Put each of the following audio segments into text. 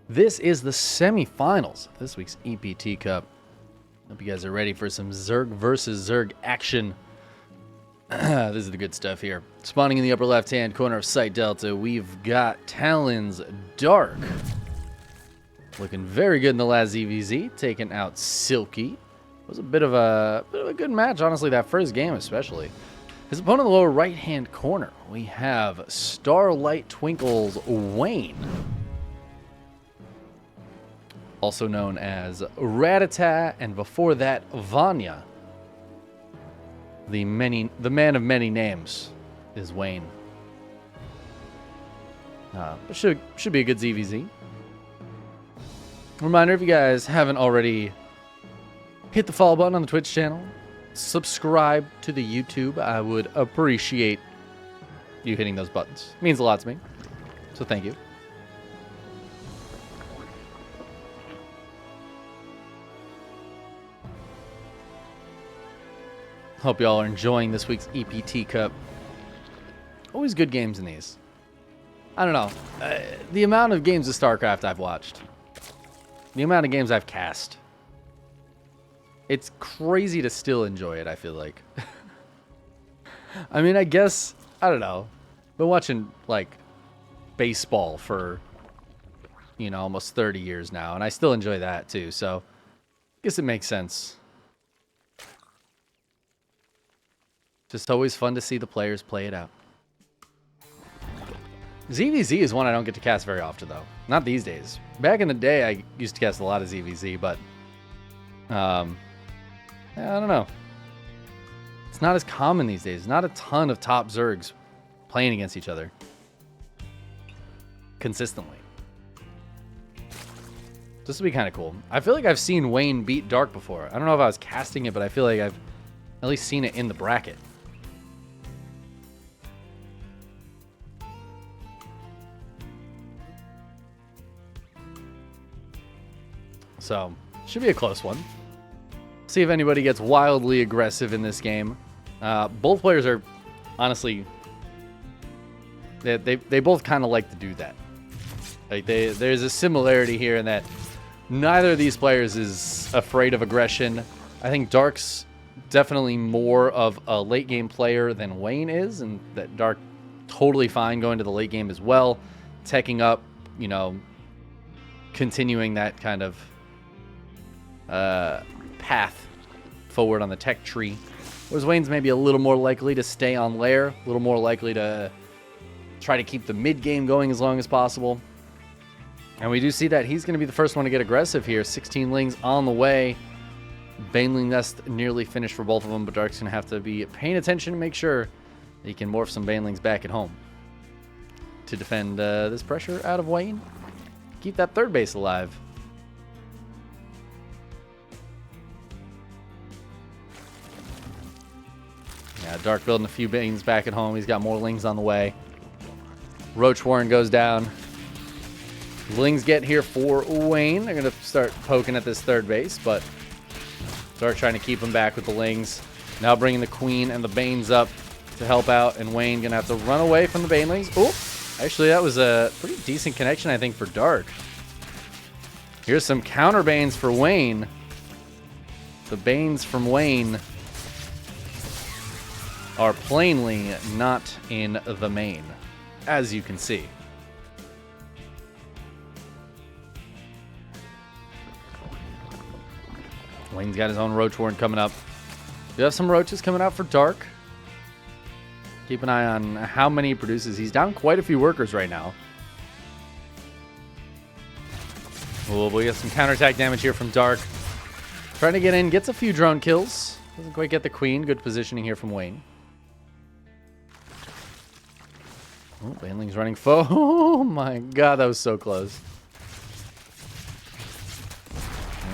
This is the semifinals of this week's EPT Cup. Hope you guys are ready for some Zerg versus Zerg action. This is the good stuff here. Spawning in the upper left-hand corner of Site Delta, we've got Talon's Dark. Looking very good in the last ZVZ, taking out Silky. It was a bit of a good match, honestly, that first game especially. His opponent in the lower right-hand corner, we have Starlight Twinkle's Wayne. Also known as Ratata, and before that, Vanya. The man of many names is Wayne. But should be a good ZVZ. Reminder, if you guys haven't already, hit the follow button on the Twitch channel. Subscribe to the YouTube. I would appreciate you hitting those buttons. It means a lot to me. So thank you. Hope y'all are enjoying this week's EPT Cup. Always good games in these. I don't know. The amount of games of StarCraft I've watched. The amount of games I've cast. It's crazy to still enjoy it, I feel like. I mean, I guess, I don't know. Been watching, like, baseball for, almost 30 years now. And I still enjoy that, too. So, I guess it makes sense. Just always fun to see the players play it out. ZVZ is one I don't get to cast very often, though. Not these days. Back in the day, I used to cast a lot of ZVZ, but... I don't know. It's not as common these days. Not a ton of top Zergs playing against each other. Consistently. This would be kind of cool. I feel like I've seen Wayne beat Dark before. I don't know if I was casting it, but I feel like I've at least seen it in the bracket. So, should be a close one. See if anybody gets wildly aggressive in this game. Both players are, honestly, they both kind of like to do that. Like there's a similarity here in that neither of these players is afraid of aggression. I think Dark's definitely more of a late game player than Wayne is, and that Dark totally fine going to the late game as well, teching up, continuing that kind of path forward on the tech tree. Whereas Wayne's maybe a little more likely to stay on lair, a little more likely to try to keep the mid game going as long as possible. And we do see that he's going to be the first one to get aggressive here. 16 lings on the way. Baneling Nest nearly finished for both of them, but Dark's going to have to be paying attention to make sure that he can morph some Banelings back at home to defend this pressure out of Wayne. Keep that third base alive. Yeah, Dark building a few Banes back at home. He's got more Lings on the way. Roach Warren goes down. Lings get here for Wayne. They're going to start poking at this third base, but Dark trying to keep him back with the Lings. Now bringing the Queen and the Banes up to help out, and Wayne going to have to run away from the Banelings. Oh, actually, that was a pretty decent connection, I think, for Dark. Here's some counter Banes for Wayne. The Banes from Wayne are plainly not in the main, as you can see. Wayne's got his own Roach Warren coming up. We have some Roaches coming out for Dark. Keep an eye on how many he produces. He's down quite a few workers right now. Oh, we got some counterattack damage here from Dark. Trying to get in, gets a few drone kills. Doesn't quite get the Queen. Good positioning here from Wayne. Oh, Baneling's running foe. Oh my god, that was so close.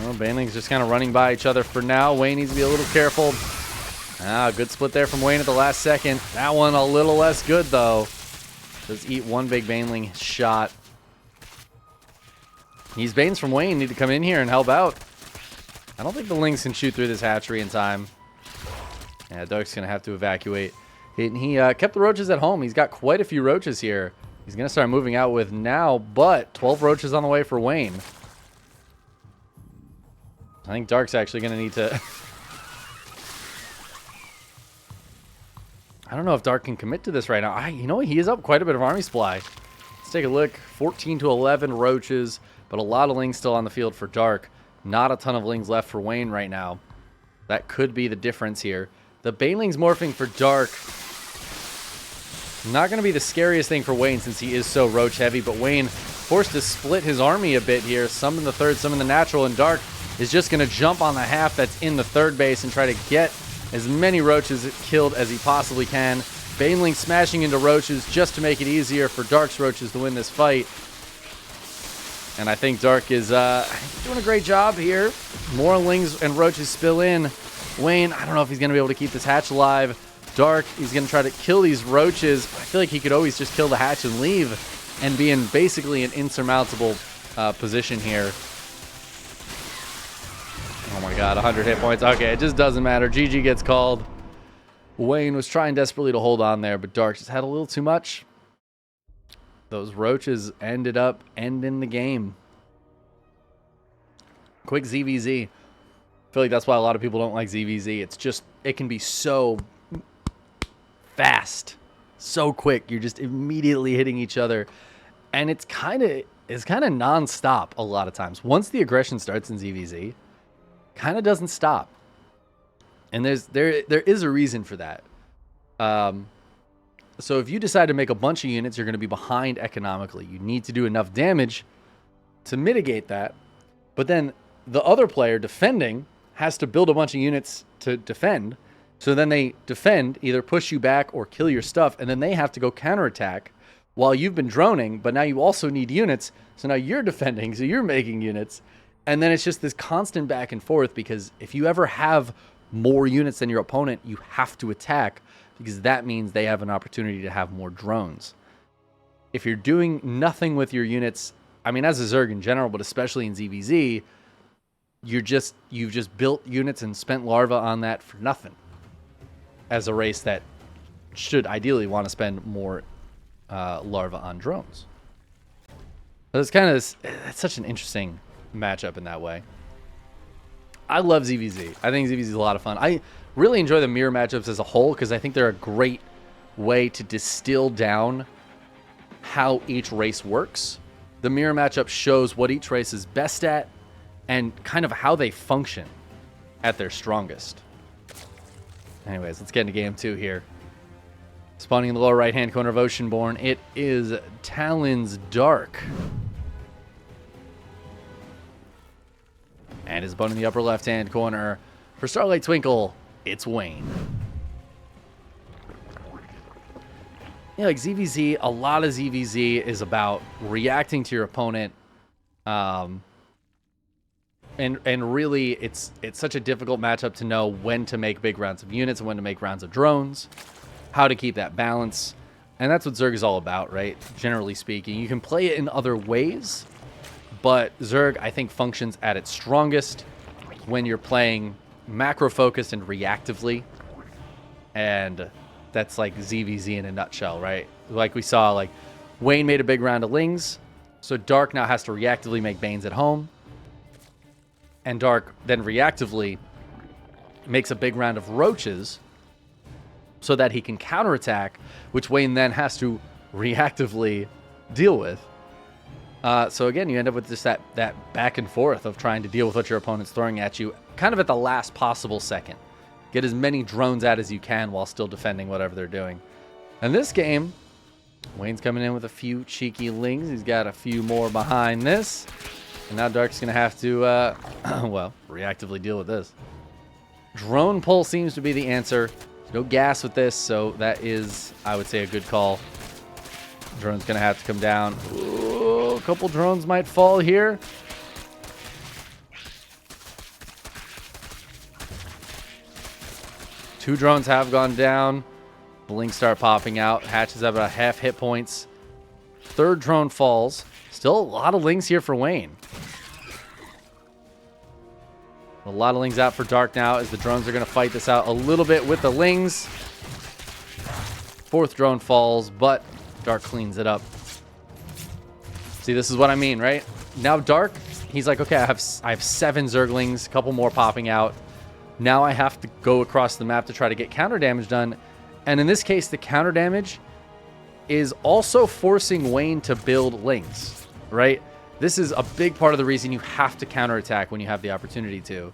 Oh, Baneling's just kind of running by each other for now. Wayne needs to be a little careful. Good split there from Wayne at the last second. That one a little less good, though. Does eat one big Baneling shot. These Banes from Wayne need to come in here and help out. I don't think the Lings can shoot through this hatchery in time. Yeah, Dark's going to have to evacuate. He kept the Roaches at home. He's got quite a few Roaches here. He's going to start moving out with now, but 12 roaches on the way for Wayne. I think Dark's actually going to need to... I don't know if Dark can commit to this right now. You know, he is up quite a bit of army supply. Let's take a look. 14 to 11 roaches, but a lot of lings still on the field for Dark. Not a ton of lings left for Wayne right now. That could be the difference here. The banelings morphing for Dark. Not going to be the scariest thing for Wayne since he is so roach heavy, but Wayne forced to split his army a bit here. Some in the third, some in the natural, and Dark is just going to jump on the half that's in the third base and try to get as many roaches killed as he possibly can. Baneling smashing into roaches just to make it easier for Dark's roaches to win this fight. And I think Dark is doing a great job here. More lings and roaches spill in. Wayne, I don't know if he's going to be able to keep this hatch alive. Dark, he's going to try to kill these roaches. But I feel like he could always just kill the hatch and leave and be in basically an insurmountable position here. Oh my god, 100 hit points. Okay, it just doesn't matter. GG gets called. Wayne was trying desperately to hold on there, but Dark just had a little too much. Those roaches ended up ending the game. Quick ZVZ. I feel like that's why a lot of people don't like ZVZ. It's just, it can be so fast, so quick. You're just immediately hitting each other. And it's kind of non-stop a lot of times. Once the aggression starts in ZVZ, kind of doesn't stop. And there is a reason for that. So if you decide to make a bunch of units, you're going to be behind economically. You need to do enough damage to mitigate that. But then the other player defending has to build a bunch of units to defend. So then they defend, either push you back or kill your stuff, and then they have to go counterattack while you've been droning, but now you also need units. So now you're defending, so you're making units. And then it's just this constant back and forth, because if you ever have more units than your opponent, you have to attack, because that means they have an opportunity to have more drones. If you're doing nothing with your units, I mean, as a Zerg in general, but especially in ZVZ, you've just built units and spent larva on that for nothing. As a race that should ideally want to spend more larva on drones. But it's such an interesting matchup in that way. I love ZVZ. I think ZVZ is a lot of fun. I really enjoy the mirror matchups as a whole, because I think they're a great way to distill down how each race works. The mirror matchup shows what each race is best at and kind of how they function at their strongest. Anyways, let's get into game 2 here. Spawning in the lower right-hand corner of Oceanborn, it is Talon's Dark. And his opponent in the upper left-hand corner, for Starlight Twinkle, it's Wayne. Yeah, like ZVZ, a lot of ZVZ is about reacting to your opponent. And really, it's such a difficult matchup to know when to make big rounds of units and when to make rounds of drones, how to keep that balance. And that's what Zerg is all about, right? Generally speaking, you can play it in other ways, but Zerg, I think, functions at its strongest when you're playing macro-focused and reactively. And that's like ZVZ in a nutshell, right? Like we saw, like, Wayne made a big round of Lings, so Dark now has to reactively make Banes at home. And Dark then reactively makes a big round of Roaches so that he can counterattack, which Wayne then has to reactively deal with. So again, you end up with just that back and forth of trying to deal with what your opponent's throwing at you, kind of at the last possible second. Get as many drones out as you can while still defending whatever they're doing. And this game, Wayne's coming in with a few cheeky Lings. He's got a few more behind this. And now Dark's going to have to, well, reactively deal with this. Drone pull seems to be the answer. No gas with this, so that is, I would say, a good call. Drone's going to have to come down. Ooh, a couple drones might fall here. Two drones have gone down. Blinks start popping out. Hatches have about half hit points. Third drone falls. Still a lot of Lings here for Wayne. A lot of Lings out for Dark now as the drones are going to fight this out a little bit with the Lings. Fourth drone falls, but Dark cleans it up. See, this is what I mean, right? Now Dark, he's like, okay, I have 7 Zerglings, a couple more popping out. Now I have to go across the map to try to get counter damage done. And in this case, the counter damage is also forcing Wayne to build Lings, right? This is a big part of the reason you have to counterattack when you have the opportunity to,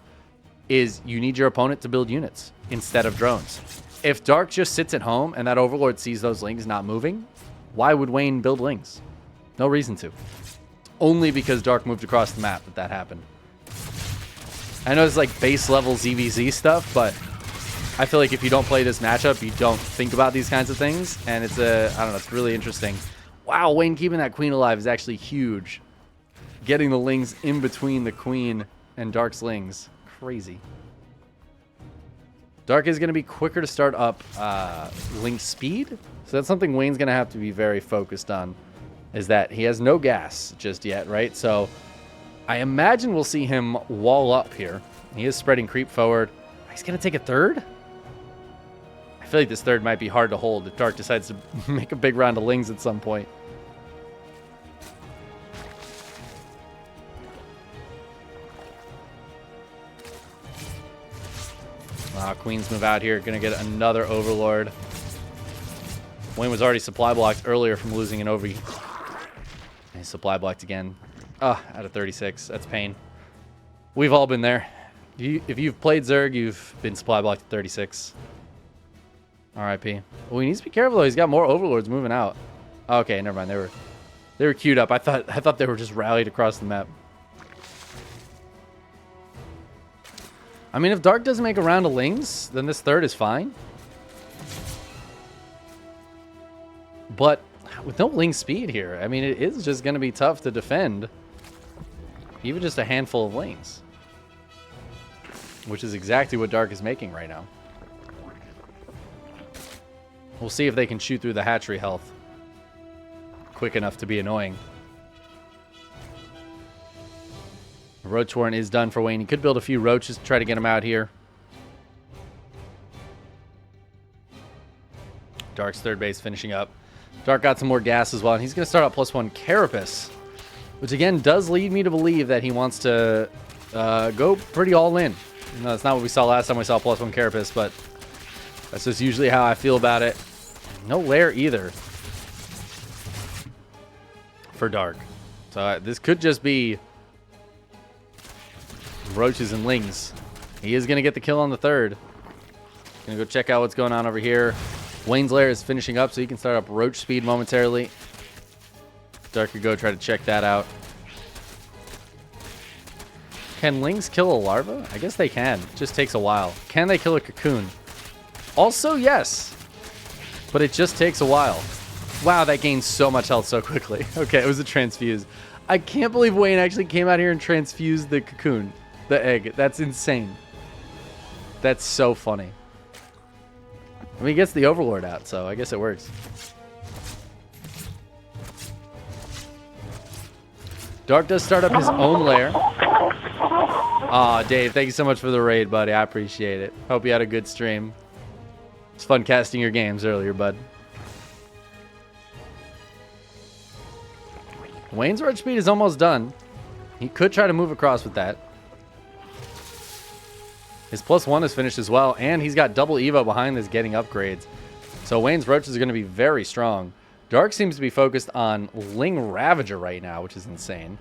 is you need your opponent to build units instead of drones. If Dark just sits at home and that Overlord sees those Lings not moving, why would Wayne build Lings? No reason to. Only because Dark moved across the map that happened. I know it's like base level ZVZ stuff, but I feel like if you don't play this matchup, you don't think about these kinds of things. And it's I don't know, it's really interesting. Wow, Wayne keeping that queen alive is actually huge. Getting the Lings in between the queen and Dark's Lings. Crazy. Dark is going to be quicker to start up Ling speed. So that's something Wayne's going to have to be very focused on. Is that he has no gas just yet, right? So I imagine we'll see him wall up here. He is spreading creep forward. He's going to take a third? I feel like this third might be hard to hold if Dark decides to make a big round of Lings at some point. Queens move out here. Going to get another Overlord. Wayne was already supply blocked earlier from losing an Ovi. He's supply blocked again. Out of 36. That's pain. We've all been there. If you've played Zerg, you've been supply blocked at 36. RIP. Well, he needs to be careful though. He's got more Overlords moving out. Okay, never mind. They were queued up. I thought they were just rallied across the map. I mean, if Dark doesn't make a round of Lings, then this third is fine. But with no Ling speed here, I mean, it is just going to be tough to defend. Even just a handful of Lings. Which is exactly what Dark is making right now. We'll see if they can shoot through the hatchery health quick enough to be annoying. Roach Warren is done for Wayne. He could build a few roaches to try to get him out here. Dark's third base finishing up. Dark got some more gas as well, and he's going to start out +1 Carapace, which again does lead me to believe that he wants to go pretty all in. No, that's not what we saw last time we saw +1 Carapace, but that's just usually how I feel about it. No lair either for Dark. So this could just be roaches and Lings. He is going to get the kill on the third. Going to go check out what's going on over here. Wayne's lair is finishing up, so he can start up roach speed momentarily. Dark could go try to check that out. Can Lings kill a larva? I guess they can. It just takes a while. Can they kill a cocoon? Also, yes. But it just takes a while. Wow, that gains so much health so quickly. Okay, it was a transfuse. I can't believe Wayne actually came out here and transfused the cocoon. The egg. That's insane. That's so funny. I mean, he gets the Overlord out, so I guess it works. Dark does start up his own lair. Aw, Dave, thank you so much for the raid, buddy. I appreciate it. Hope you had a good stream. It's fun casting your games earlier, bud. Wayne's roach speed is almost done. He could try to move across with that. His +1 is finished as well, and he's got double Evo behind this getting upgrades. So Wayne's roaches are going to be very strong. Dark seems to be focused on Ling Ravager right now, which is insane.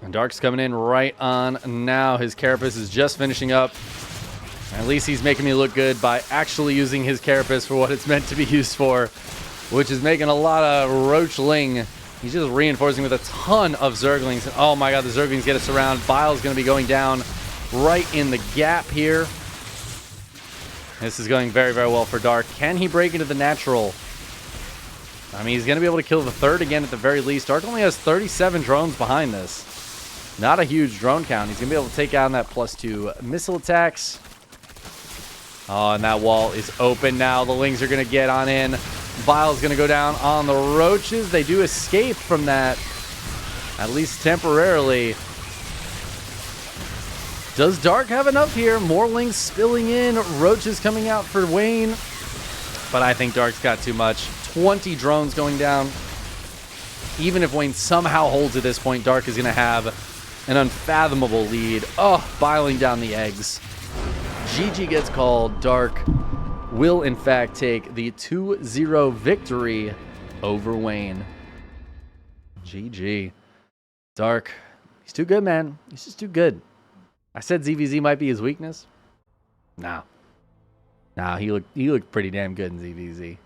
And Dark's coming in right on now. His Carapace is just finishing up. At least he's making me look good by actually using his Carapace for what it's meant to be used for, which is making a lot of Roach Ling. He's just reinforcing with a ton of Zerglings. And oh my god, the Zerglings get us around. Bile's going to be going down right in the gap here. This is going very, very well for Dark. Can he break into the natural? I mean, he's going to be able to kill the third again at the very least. Dark only has 37 drones behind this. Not a huge drone count. He's going to be able to take down that +2 missile attacks. Oh, and that wall is open now. The Lings are going to get on in. Vile's going to go down on the roaches. They do escape from that, at least temporarily. Does Dark have enough here? More Lings spilling in. Roaches coming out for Wayne. But I think Dark's got too much. 20 drones going down. Even if Wayne somehow holds at this point, Dark is going to have an unfathomable lead. Oh, biling down the eggs. GG gets called. Dark will, in fact, take the 2-0 victory over Wayne. GG. Dark, he's too good, man. He's just too good. I said ZVZ might be his weakness. No. Nah, he looked pretty damn good in ZVZ.